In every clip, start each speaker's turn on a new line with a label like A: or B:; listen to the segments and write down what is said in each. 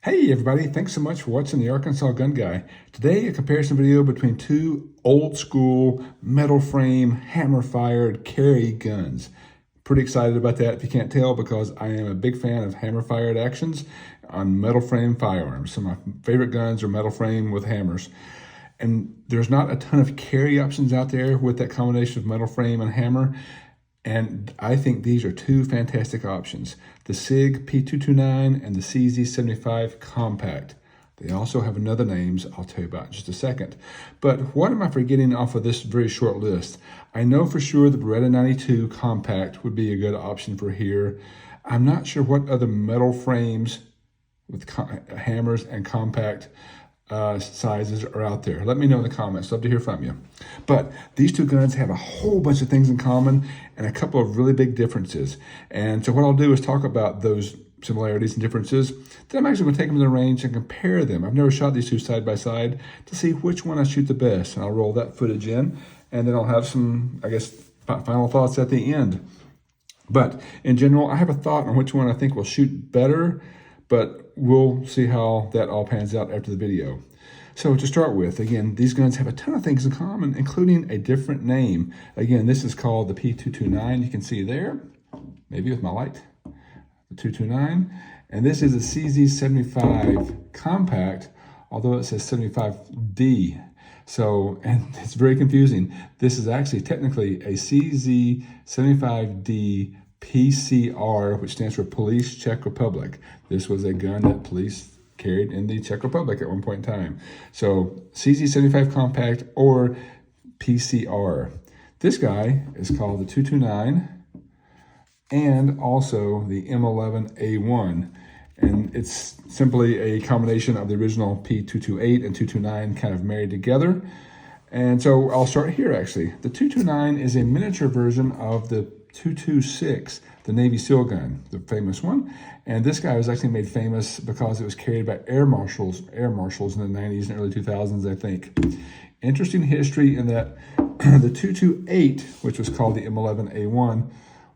A: Hey everybody, thanks so much for watching the Arkansas Gun Guy. Today, a comparison video between two old school metal frame hammer fired carry guns. Pretty excited about that if you can't tell, because I am a big fan of hammer fired actions on metal frame firearms. So my favorite guns are metal frame with hammers. And there's not a ton of carry options out there with that combination of metal frame and hammer. And I think these are two fantastic options, the Sig P229 and the CZ75 Compact. They also have another names I'll tell you about in just a second. But what am I forgetting off of this very short list? I know for sure the Beretta 92 Compact would be a good option for here. I'm not sure what other metal frames with hammers and compact sizes are out there. Let me know in the comments. Love to hear from you. But these two guns have a whole bunch of things in common and a couple of really big differences. And so what I'll do is talk about those similarities and differences. Then I'm actually going to take them to the range and compare them. I've never shot these two side by side to see which one I shoot the best. And I'll roll that footage in, and then I'll have some, I guess, final thoughts at the end. But in general, I have a thought on which one I think will shoot better, but we'll see how that all pans out after the video. So to start with, again, these guns have a ton of things in common, including a different name. Again, this is called the P229. You can see there, maybe with my light, the 229. And this is a CZ75 Compact, although it says 75D. So, and it's very confusing. This is actually technically a CZ75D PCR, which stands for Police Czech Republic. This was a gun that police carried in the Czech Republic at one point in time. So CZ75 Compact or PCR. This guy is called the 229 and also the M11 A1. And it's simply a combination of the original P228 and 229 kind of married together. And so I'll start here actually. The 229 is a miniature version of the 226, the Navy SEAL gun, the famous one. And this guy was actually made famous because it was carried by air marshals in the 90s and early 2000s, I think. Interesting history in that the 228, which was called the M11 A1,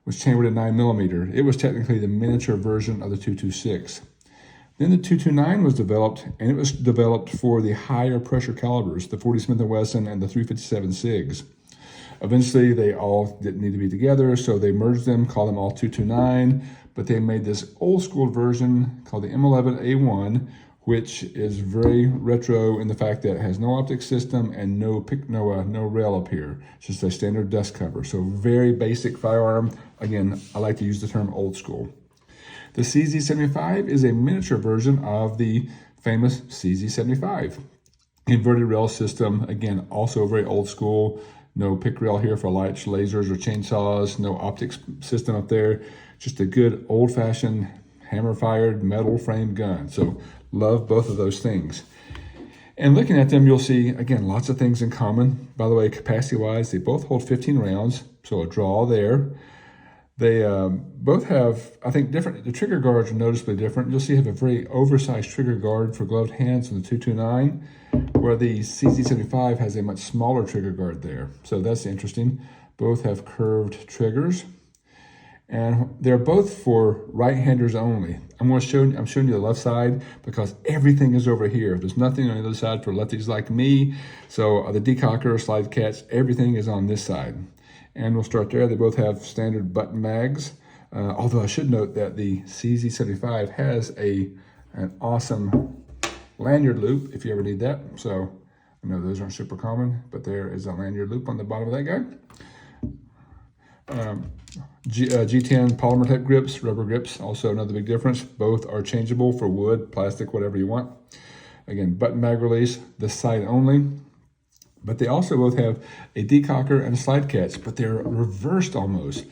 A: was chambered at 9mm. It was technically the miniature version of the 226. Then the 229 was developed, and it was developed for the higher pressure calibers, the 40 Smith & Wesson and the 357 SIGs. Eventually, they all didn't need to be together, so they merged them, called them all 229, but they made this old school version called the M11 A1, which is very retro in the fact that it has no optic system and no rail up here. It's just a standard dust cover. So very basic firearm. Again, I like to use the term old school. The CZ75 is a miniature version of the famous CZ75. Inverted rail system, again, also very old school. No pick rail here for lights, lasers, or chainsaws. No optics system up there. Just a good old-fashioned hammer-fired metal frame gun. So love both of those things. And looking at them, you'll see, again, lots of things in common. By the way, capacity-wise, they both hold 15 rounds, so a draw there. They both have, I think, different, the trigger guards are noticeably different. You'll see you have a very oversized trigger guard for gloved hands on the 229, where the CZ75 has a much smaller trigger guard there. So that's interesting. Both have curved triggers. And they're both for right-handers only. I'm showing you the left side because everything is over here. There's nothing on the other side for lefties like me. So the decocker, slide catch, everything is on this side. And we'll start there. They both have standard button mags. Although I should note that the CZ75 has an awesome lanyard loop if you ever need that. So I know those aren't super common, but there is a lanyard loop on the bottom of that guy. G10 polymer type grips, rubber grips, also another big difference. Both are changeable for wood, plastic, whatever you want. Again, button mag release, this side only. But they also both have a decocker and a slide catch, but they're reversed almost.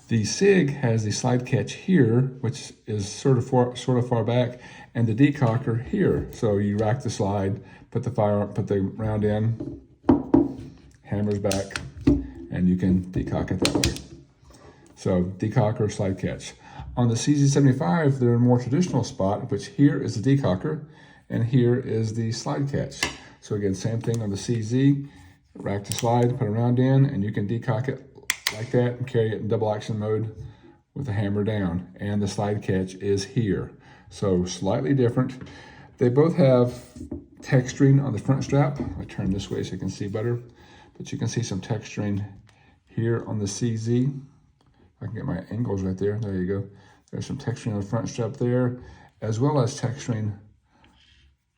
A: The SIG has the slide catch here, which is sort of far back, and the decocker here. So you rack the slide, put the round in, hammers back, and you can decock it that way. So decocker, slide catch. On the CZ75, they're in a more traditional spot, which here is the decocker, and here is the slide catch. So again, same thing on the CZ, rack the slide, put a round in, and you can decock it like that and carry it in double action mode with the hammer down. And the slide catch is here. So slightly different. They both have texturing on the front strap. I turn this way so you can see better, but you can see some texturing here on the CZ. I can get my angles right there. There you go. There's some texturing on the front strap there, as well as texturing on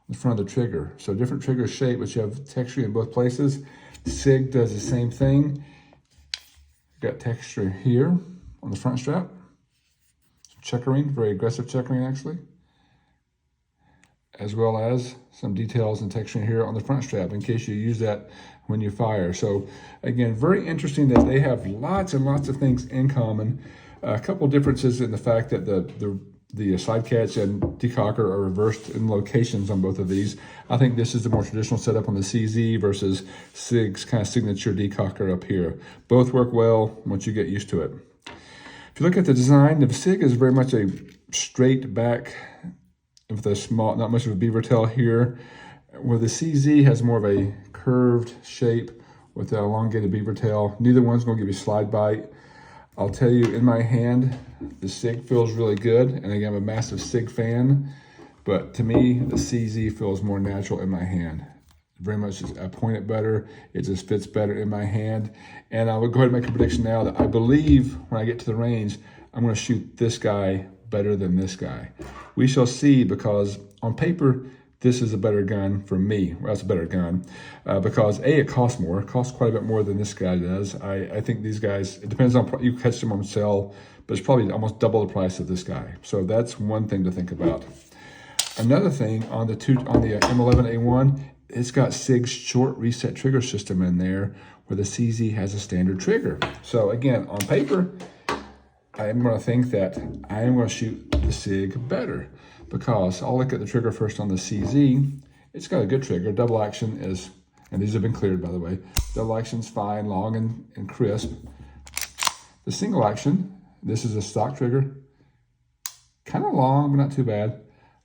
A: the front of the trigger. So different trigger shape, but you have texturing in both places. Sig does the same thing. Got texture here on the front strap. Checkering, very aggressive checkering actually. As well as some details and texturing here on the front strap in case you use that when you fire. So again, very interesting that they have lots and lots of things in common. A couple differences in the fact that the side catch and decocker are reversed in locations on both of these. I think this is the more traditional setup on the CZ versus Sig's kind of signature decocker up here. Both work well once you get used to it. If you look at the design, the Sig is very much a straight back with a small, not much of a beaver tail here, where the CZ has more of a curved shape with an elongated beaver tail. Neither one's gonna give you slide bite. I'll tell you, in my hand, the Sig feels really good, and again, I'm a massive Sig fan, but to me, the CZ feels more natural in my hand. Very much, I point it better, it just fits better in my hand, and I would go ahead and make a prediction now that I believe when I get to the range, I'm gonna shoot this guy better than this guy. We shall see, because on paper, this is a better gun for me. Well, it's a better gun because A, it costs more. It costs quite a bit more than this guy does. I think these guys, it depends on, you catch them on sale, but it's probably almost double the price of this guy. So that's one thing to think about. Another thing on the M11 A1, it's got Sig's short reset trigger system in there where the CZ has a standard trigger. So again, on paper, I am going to think that I am going to shoot the Sig better because I'll look at the trigger first on the CZ. It's got a good trigger. Double action is, and these have been cleared by the way, double action's fine, long and crisp. The single action, this is a stock trigger, kind of long, but not too bad.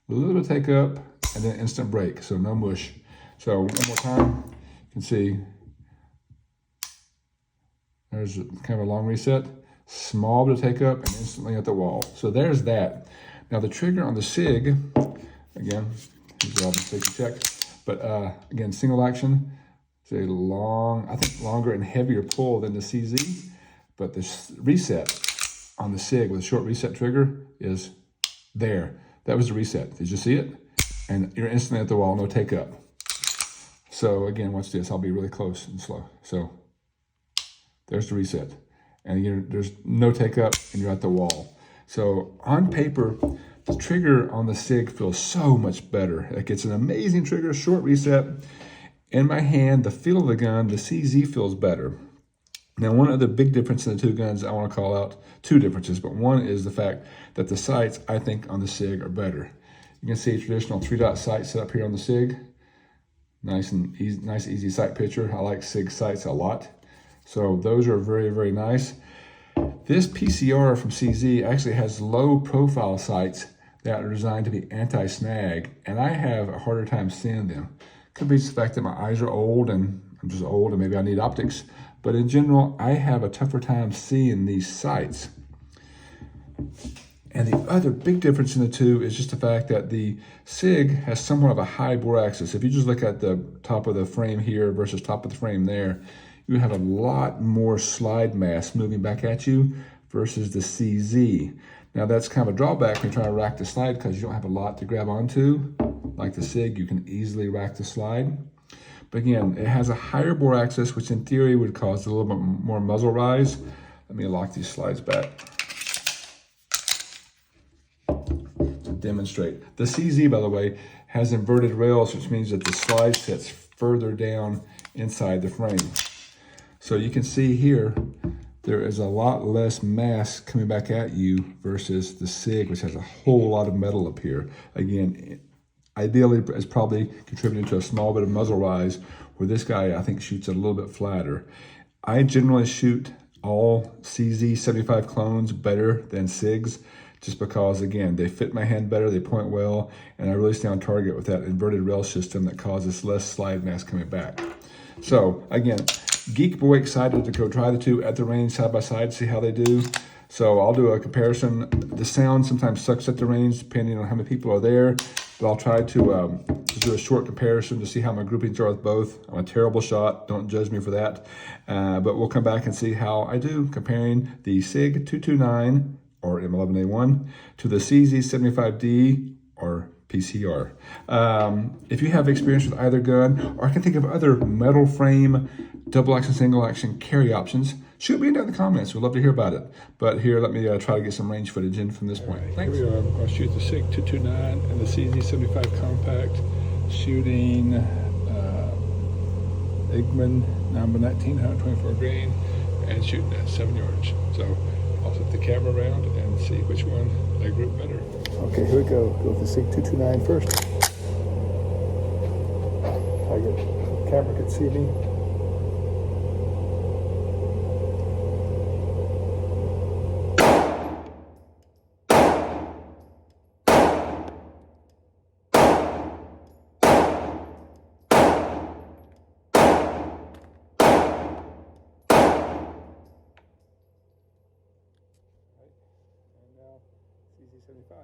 A: A little bit of take up and then instant break, so no mush. So one more time, you can see there's kind of a long reset. Small bit of take up and instantly at the wall. So there's that. Now the trigger on the Sig, again, these are all safety check, but again, single action, it's a long, I think longer and heavier pull than the CZ, but the reset on the Sig with a short reset trigger is there. That was the reset. Did you see it? And you're instantly at the wall, no take up. So again, watch this. I'll be really close and slow. So there's the reset. And there's no take up and you're at the wall. So on paper, the trigger on the Sig feels so much better. Like it's an amazing trigger, short reset. In my hand, the feel of the gun, the CZ feels better. Now, one of the big differences in the two guns, I want to call out two differences, but one is the fact that the sights, I think, on the Sig are better. You can see a traditional 3-dot sight set up here on the Sig. Nice and easy, nice, easy sight picture. I like Sig sights a lot. So those are very, very nice. This PCR from CZ actually has low profile sights that are designed to be anti-snag, and I have a harder time seeing them. Could be the fact that my eyes are old and I'm just old and maybe I need optics, but in general, I have a tougher time seeing these sights. And the other big difference in the two is just the fact that the Sig has somewhat of a high bore axis. If you just look at the top of the frame here versus top of the frame there, you have a lot more slide mass moving back at you versus the CZ. Now that's kind of a drawback when you're trying to rack the slide because you don't have a lot to grab onto. Like the Sig, you can easily rack the slide. But again, it has a higher bore axis, which in theory would cause a little bit more muzzle rise. Let me lock these slides back to demonstrate. The CZ, by the way, has inverted rails, which means that the slide sits further down inside the frame. So you can see here, there is a lot less mass coming back at you versus the Sig, which has a whole lot of metal up here. Again, ideally, it's probably contributing to a small bit of muzzle rise, where this guy, I think, shoots a little bit flatter. I generally shoot all CZ 75 clones better than Sigs, just because, again, they fit my hand better, they point well, and I really stay on target with that inverted rail system that causes less slide mass coming back. So, again, Geek Boy excited to go try the two at the range side by side, see how they do. So I'll do a comparison. The sound sometimes sucks at the range depending on how many people are there, but I'll try to just do a short comparison to see how my groupings are with both. I'm a terrible shot, don't judge me for that. But we'll come back and see how I do comparing the Sig 229 or M11 A1 to the CZ 75D or PCR. If you have experience with either gun, or I can think of other metal frame, double action, single action carry options, shoot me down in the comments. We'd love to hear about it. But here, let me try to get some range footage in from this point. Thanks. Here we are. I'm going to shoot the Sig 229 and the CZ 75 compact, shooting Igman number 19, 124 grain, and shooting at 7 yards. So I'll flip the camera around and see which one I group better. Okay, here we go. Go with the Sig 229 first. The camera can see me. And now CZ75.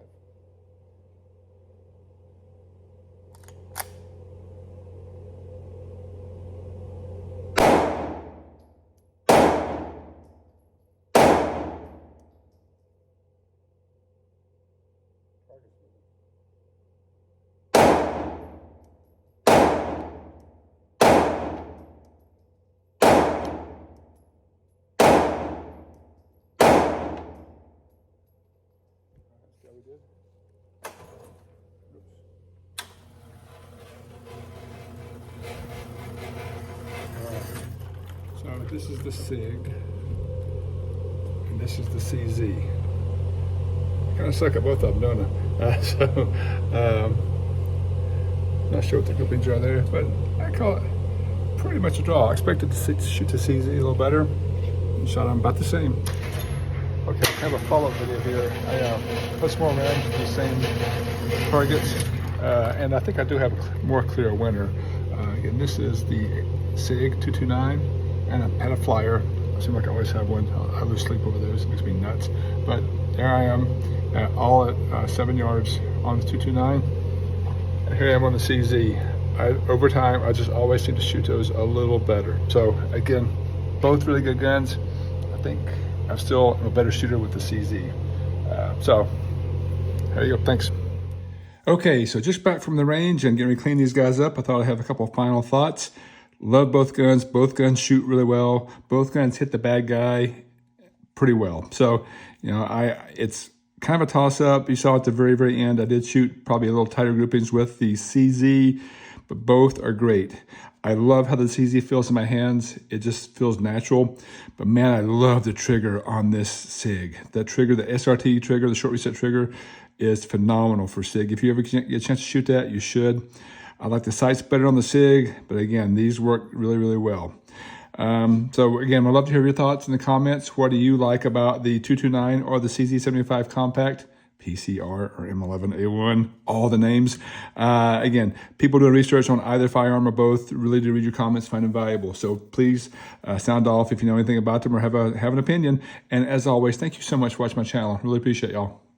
A: Yeah, we did. So this is the Sig, and this is the CZ. I kind of suck at both of them, don't I? Not sure what the groupings are there, but I call it pretty much a draw. I expected to shoot the CZ a little better, and shot them about the same. Okay, I have a follow-up video here. I put some more rounds with the same targets, and I think I do have a more clear winner. Again, this is the Sig 229 and a flyer. I seem like I always have one. I lose sleep over those. It makes me nuts. But there I am, all at 7 yards on the 229. And here I am on the CZ. Over time, I just always seem to shoot those a little better. So again, both really good guns. I think I'm still a better shooter with the CZ. So there you go, thanks. Okay, so just back from the range and getting ready to clean these guys up. I thought I'd have a couple of final thoughts. Love both guns. Both guns shoot really well. Both guns hit the bad guy pretty well. So, you know, it's kind of a toss-up. You saw at the very, very end, I did shoot probably a little tighter groupings with the CZ, but both are great. I love how the CZ feels in my hands. It just feels natural. But man, I love the trigger on this Sig. That trigger, the SRT trigger, the short reset trigger, is phenomenal for Sig. If you ever get a chance to shoot that, you should. I like the sights better on the Sig, but again, these work really, really well. So again, I'd love to hear your thoughts in the comments. What do you like about the 229 or the CZ75 Compact? PCR or M11 A1, all the names. Again, people doing research on either firearm or both really do read your comments, find them valuable. So please sound off if you know anything about them or have an opinion. And as always, thank you so much for watching my channel. Really appreciate y'all.